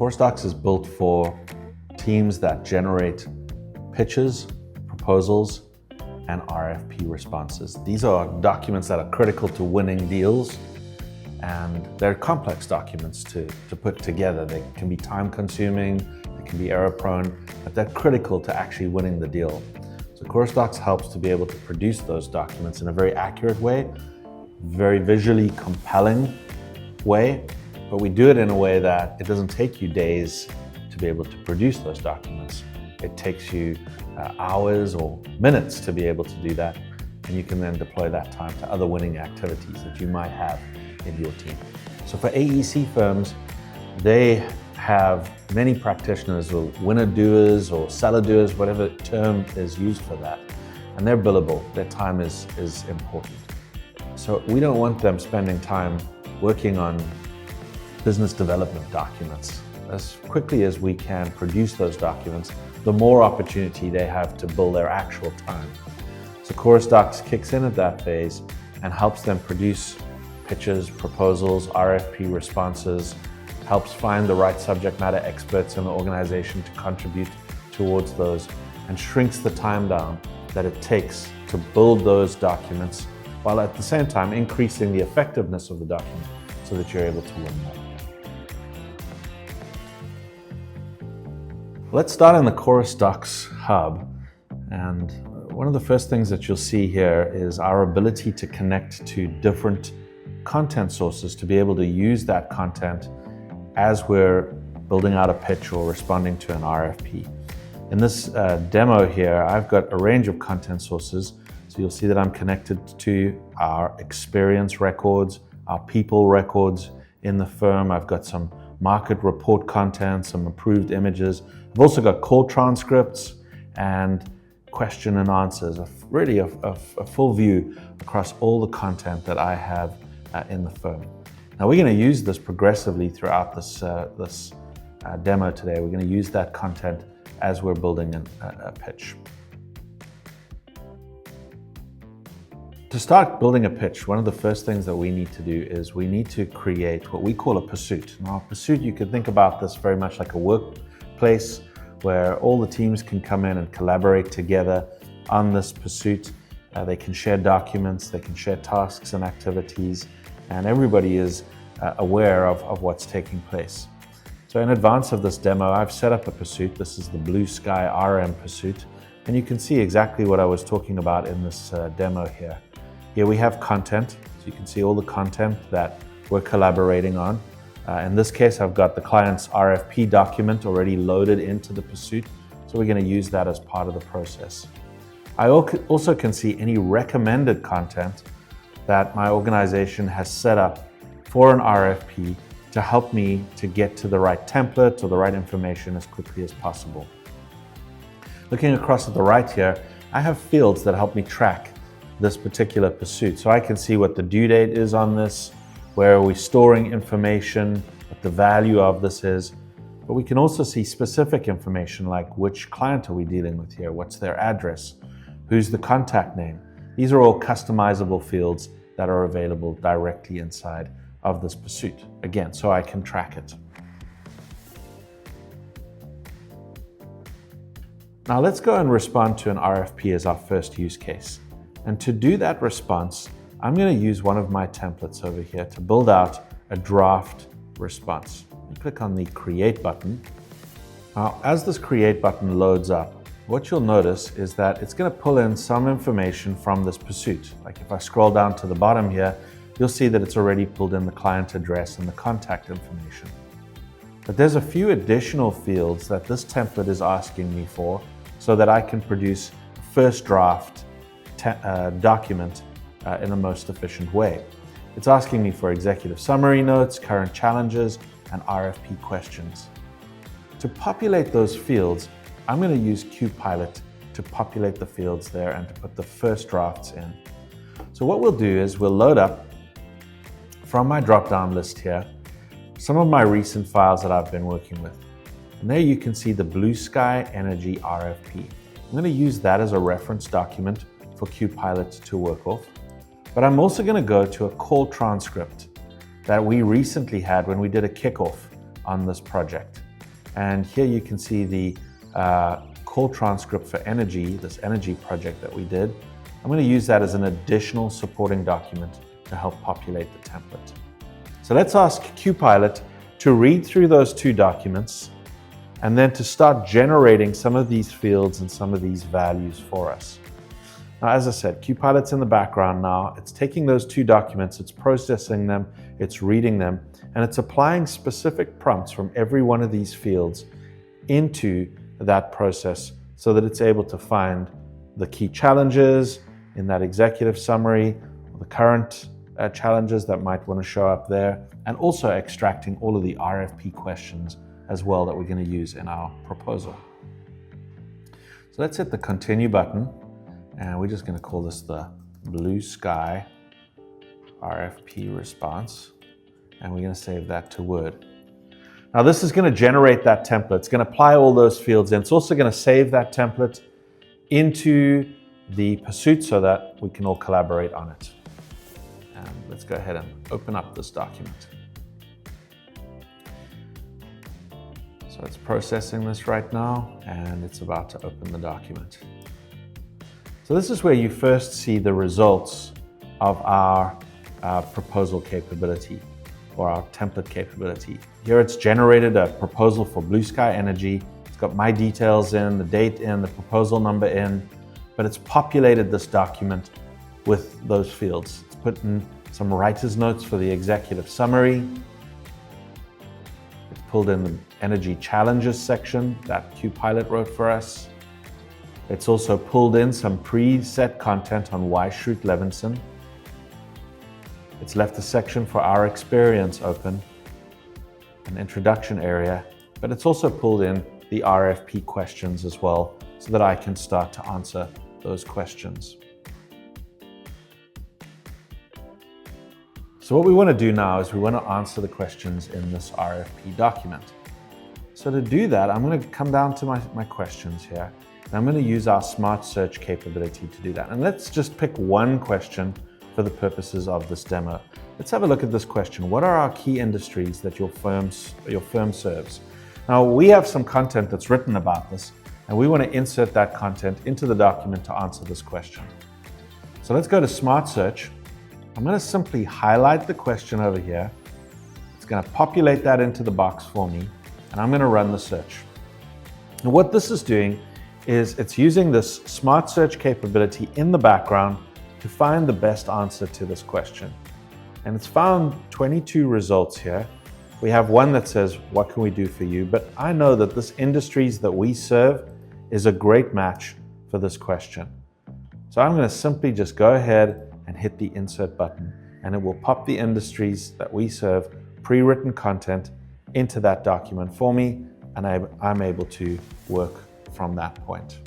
QorusDocs is built for teams that generate pitches, proposals, and RFP responses. These are documents that are critical to winning deals, and they're complex documents to put together. They can be time-consuming, they can be error-prone, but they're critical to actually winning the deal. So QorusDocs helps to be able to produce those documents in a very accurate way, very visually compelling way, but we do it in a way that it doesn't take you days to be able to produce those documents. It takes you hours or minutes to be able to do that, and you can then deploy that time to other winning activities that you might have in your team. So for AEC firms, they have many practitioners or winner doers or seller doers, whatever term is used for that, and they're billable. Their time is important. So we don't want them spending time working on business development documents. As quickly as we can produce those documents, the more opportunity they have to bill their actual time. So QorusDocs kicks in at that phase and helps them produce pitches, proposals, RFP responses, helps find the right subject matter experts in the organization to contribute towards those, and shrinks the time down that it takes to build those documents, while at the same time increasing the effectiveness of the document so that you're able to win more. Let's start in the QorusDocs hub, and one of the first things that you'll see here is our ability to connect to different content sources to be able to use that content as we're building out a pitch or responding to an RFP. In this demo here, I've got a range of content sources, so you'll see that I'm connected to our experience records, our people records in the firm. I've got some market report content, some approved images. I've also got call transcripts and question and answers, really a full view across all the content that I have in the firm. Now we're going to use this progressively throughout this demo today. We're going to use that content as we're building a pitch. To start building a pitch, one of the first things that we need to do is we need to create what we call a pursuit. Now, a pursuit, you can think about this very much like a workplace where all the teams can come in and collaborate together on this pursuit. They can share documents, they can share tasks and activities, and everybody is aware of what's taking place. So in advance of this demo, I've set up a pursuit. This is the Blue Sky RM pursuit, and you can see exactly what I was talking about in this demo here. Here we have content, so you can see all the content that we're collaborating on. In this case, I've got the client's RFP document already loaded into the pursuit, so we're going to use that as part of the process. I also can see any recommended content that my organization has set up for an RFP to help me to get to the right template or the right information as quickly as possible. Looking across at the right here, I have fields that help me track this particular pursuit. So I can see what the due date is on this, where are we storing information, what the value of this is, but we can also see specific information like which client are we dealing with here, what's their address, who's the contact name. These are all customizable fields that are available directly inside of this pursuit, again, so I can track it. Now let's go and respond to an RFP as our first use case. And to do that response, I'm going to use one of my templates over here to build out a draft response. Click on the Create button. Now, as this Create button loads up, what you'll notice is that it's going to pull in some information from this pursuit. Like if I scroll down to the bottom here, you'll see that it's already pulled in the client address and the contact information. But there's a few additional fields that this template is asking me for so that I can produce a first draft document in the most efficient way. It's asking me for executive summary notes, current challenges, and RFP questions. To populate those fields, I'm going to use QPilot to populate the fields there and to put the first drafts in. So what we'll do is we'll load up from my drop-down list here some of my recent files that I've been working with. And there you can see the Blue Sky Energy RFP. I'm going to use that as a reference document for QPilot to work off. But I'm also going to go to a call transcript that we recently had when we did a kickoff on this project. And here you can see the call transcript for energy, this energy project that we did. I'm going to use that as an additional supporting document to help populate the template. So let's ask QPilot to read through those two documents and then to start generating some of these fields and some of these values for us. Now, as I said, QPilot's in the background now. It's taking those two documents, it's processing them, it's reading them, and it's applying specific prompts from every one of these fields into that process so that it's able to find the key challenges in that executive summary, the current challenges that might want to show up there, and also extracting all of the RFP questions as well that we're going to use in our proposal. So let's hit the continue button, and we're just going to call this the Blue Sky RFP response, and we're going to save that to Word. Now this is going to generate that template. It's going to apply all those fields in. It's also going to save that template into the pursuit so that we can all collaborate on it. And let's go ahead and open up this document. So it's processing this right now, and it's about to open the document. So this is where you first see the results of our proposal capability, or our template capability. Here it's generated a proposal for Blue Sky Energy. It's got my details in, the date in, the proposal number in, but it's populated this document with those fields. It's put in some writer's notes for the executive summary. It's pulled in the energy challenges section that QPilot wrote for us. It's also pulled in some preset content on why shoot Levinson. It's left a section for our experience open, an introduction area, but it's also pulled in the RFP questions as well so that I can start to answer those questions. So what we want to do now is we want to answer the questions in this RFP document. So to do that, I'm going to come down to my questions here, and I'm going to use our smart search capability to do that. And let's just pick one question for the purposes of this demo. Let's have a look at this question. What are our key industries that your firm serves? Now, we have some content that's written about this, and we want to insert that content into the document to answer this question. So let's go to Smart Search. I'm going to simply highlight the question over here. It's going to populate that into the box for me, and I'm going to run the search. And what this is doing is it's using this Smart Search capability in the background to find the best answer to this question. And it's found 22 results here. We have one that says, what can we do for you? But I know that this industries that we serve is a great match for this question. So I'm going to simply just go ahead and hit the insert button, and it will pop the industries that we serve, pre-written content, into that document for me, and I'm able to work from that point.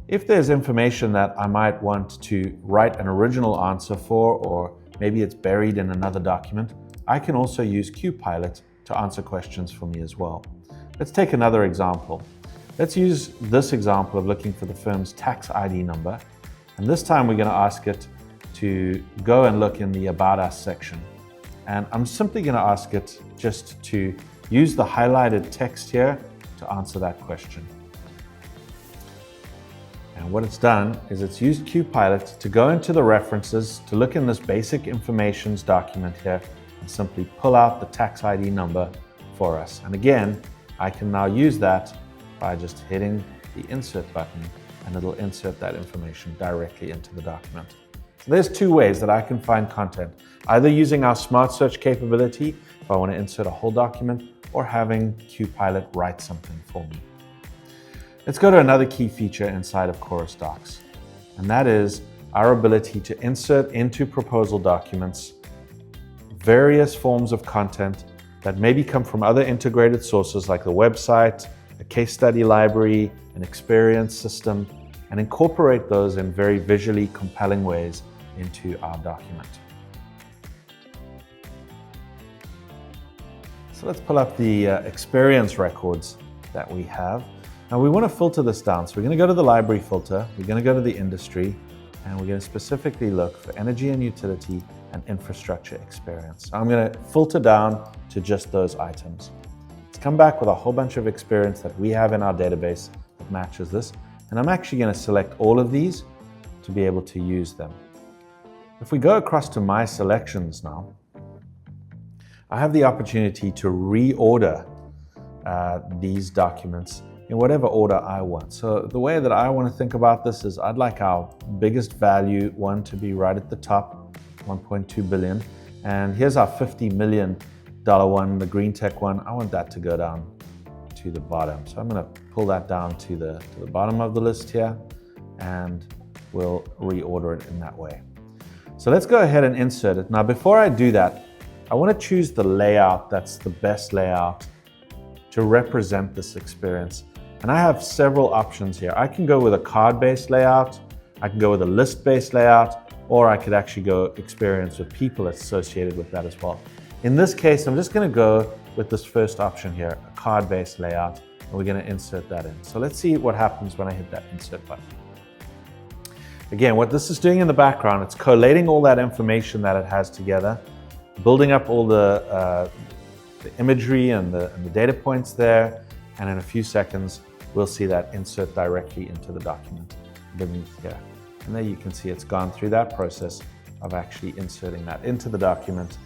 If there's information that I might want to write an original answer for, or maybe it's buried in another document, I can also use QPilot to answer questions for me as well. Let's take another example. Let's use this example of looking for the firm's tax ID number. And this time we're going to ask it to go and look in the About Us section. And I'm simply going to ask it just to use the highlighted text here to answer that question. And what it's done is it's used QPilot to go into the references, to look in this basic informations document here, and simply pull out the tax ID number for us. And again, I can now use that by just hitting the insert button, and it'll insert that information directly into the document. So there's two ways that I can find content, either using our Smart Search capability if I want to insert a whole document, or having QPilot write something for me. Let's go to another key feature inside of QorusDocs, and that is our ability to insert into proposal documents various forms of content that maybe come from other integrated sources like the website, a case study library, an experience system, and incorporate those in very visually compelling ways into our document. So let's pull up the experience records that we have. Now we want to filter this down. So we're going to go to the library filter, we're going to go to the industry, and we're going to specifically look for energy and utility and infrastructure experience. So I'm going to filter down to just those items. It's come back with a whole bunch of experience that we have in our database that matches this. And I'm actually going to select all of these to be able to use them. If we go across to my selections now, I have the opportunity to reorder these documents in whatever order I want. So the way that I want to think about this is I'd like our biggest value one to be right at the top, 1.2 billion. And here's our $50 million one, the green tech one. I want that to go down to the bottom. So I'm going to pull that down to the bottom of the list here, and we'll reorder it in that way. So let's go ahead and insert it. Now, before I do that, I want to choose the layout that's the best layout to represent this experience. And I have several options here. I can go with a card-based layout, I can go with a list-based layout, or I could actually go experience with people associated with that as well. In this case, I'm just going to go with this first option here, a card-based layout, and we're going to insert that in. So let's see what happens when I hit that insert button. Again, what this is doing in the background, it's collating all that information that it has together, building up all the imagery and the data points there, and in a few seconds, we'll see that insert directly into the document beneath here. And there you can see it's gone through that process of actually inserting that into the document,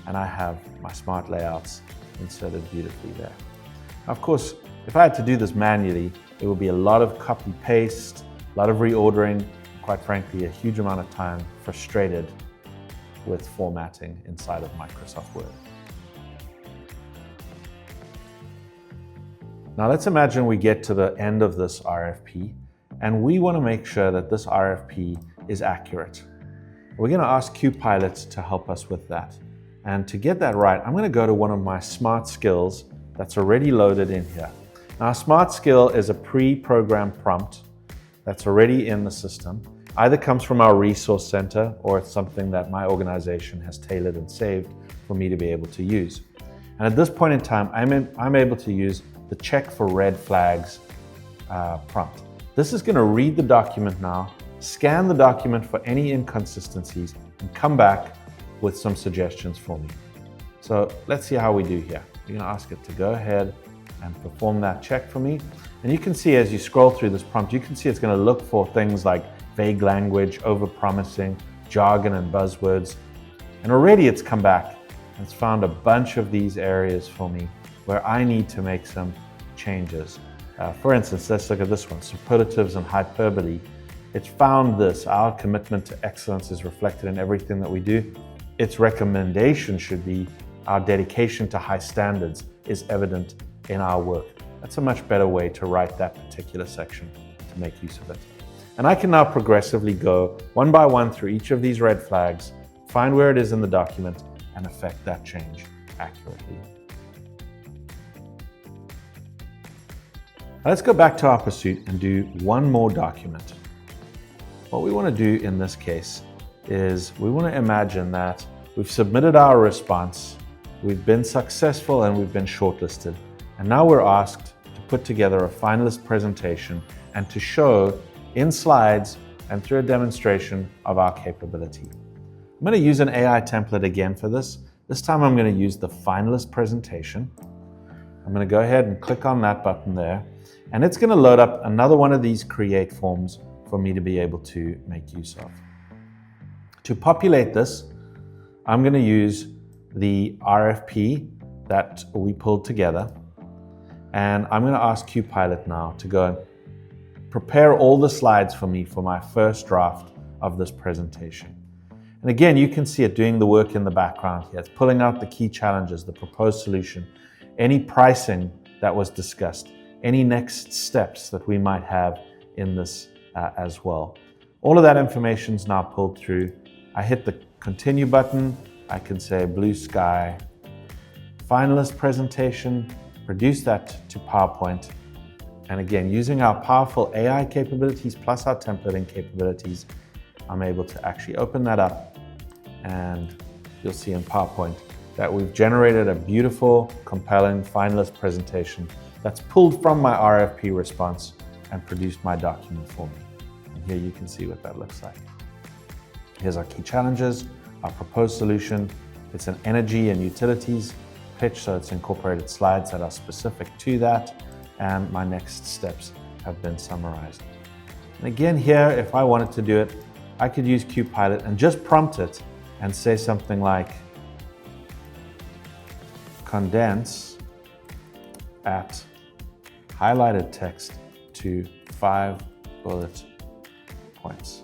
and I have my smart layouts inserted beautifully there. Of course, if I had to do this manually, it would be a lot of copy paste, a lot of reordering, quite frankly, a huge amount of time frustrated with formatting inside of Microsoft Word. Now let's imagine we get to the end of this RFP, and we want to make sure that this RFP is accurate. We're going to ask QPilot to help us with that. And to get that right, I'm going to go to one of my smart skills that's already loaded in here. Now, a smart skill is a pre-programmed prompt that's already in the system. Either comes from our resource center, or it's something that my organization has tailored and saved for me to be able to use. And at this point in time, I'm able to use the check for red flags prompt. This is going to read the document now, scan the document for any inconsistencies, and come back with some suggestions for me. So let's see how we do here. We're going to ask it to go ahead and perform that check for me. And you can see as you scroll through this prompt, you can see it's going to look for things like vague language, over-promising, jargon and buzzwords. And already it's come back and it's found a bunch of these areas for me where I need to make some changes. For instance, let's look at this one, superlatives and hyperbole. It's found this, our commitment to excellence is reflected in everything that we do. Its recommendation should be our dedication to high standards is evident in our work. That's a much better way to write that particular section to make use of it. And I can now progressively go one by one through each of these red flags, find where it is in the document, and effect that change accurately. Now let's go back to our pursuit and do one more document. What we want to do in this case is we want to imagine that we've submitted our response, we've been successful, and we've been shortlisted. And now we're asked to put together a finalist presentation and to show in slides and through a demonstration of our capability. I'm going to use an AI template again for this. This time I'm going to use the finalist presentation. I'm going to go ahead and click on that button there, and it's going to load up another one of these create forms for me to be able to make use of. To populate this, I'm going to use the RFP that we pulled together, and I'm going to ask QPilot now to go and prepare all the slides for me for my first draft of this presentation. And again, you can see it doing the work in the background here. It's pulling out the key challenges, the proposed solution, any pricing that was discussed, any next steps that we might have in this as well. All of that information is now pulled through. I hit the continue button. I can say blue sky, finalist presentation, produce that to PowerPoint. And again, using our powerful AI capabilities plus our templating capabilities, I'm able to actually open that up, and you'll see in PowerPoint that we've generated a beautiful, compelling finalist presentation that's pulled from my RFP response and produced my document for me. And here you can see what that looks like. Here's our key challenges, our proposed solution. It's an energy and utilities pitch, so it's incorporated slides that are specific to that, and my next steps have been summarized. And again here, if I wanted to do it, I could use QPilot and just prompt it and say something like, condense at highlighted text to 5 bullet points.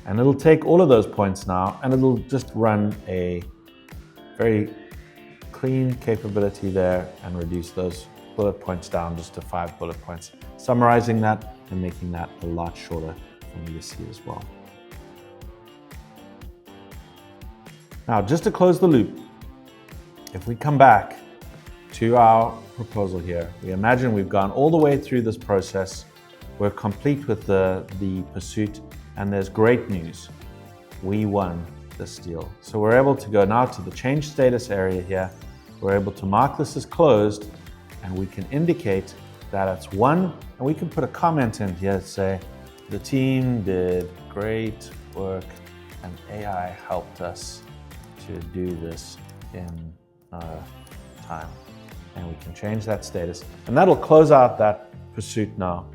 And it'll take all of those points now and it'll just run a very clean capability there and reduce those bullet points down just to 5 bullet points, summarizing that and making that a lot shorter for me to see as well. Now, just to close the loop, if we come back to our proposal here, we imagine we've gone all the way through this process, we're complete with the pursuit, and there's great news. We won this deal. So we're able to go now to the change status area here. We're able to mark this as closed, and we can indicate that it's won, and we can put a comment in here to say, the team did great work and AI helped us to do this in time. And we can change that status, and that'll close out that pursuit now.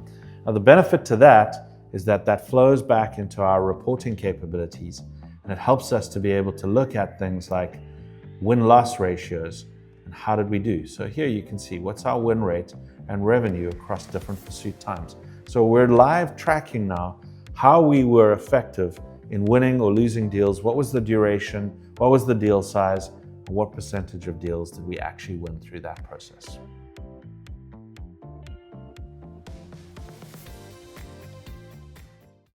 Now the benefit to that is that that flows back into our reporting capabilities, and it helps us to be able to look at things like win-loss ratios and how did we do. So here you can see what's our win rate and revenue across different pursuit times. So we're live tracking now how we were effective in winning or losing deals, what was the duration, what was the deal size, and what percentage of deals did we actually win through that process.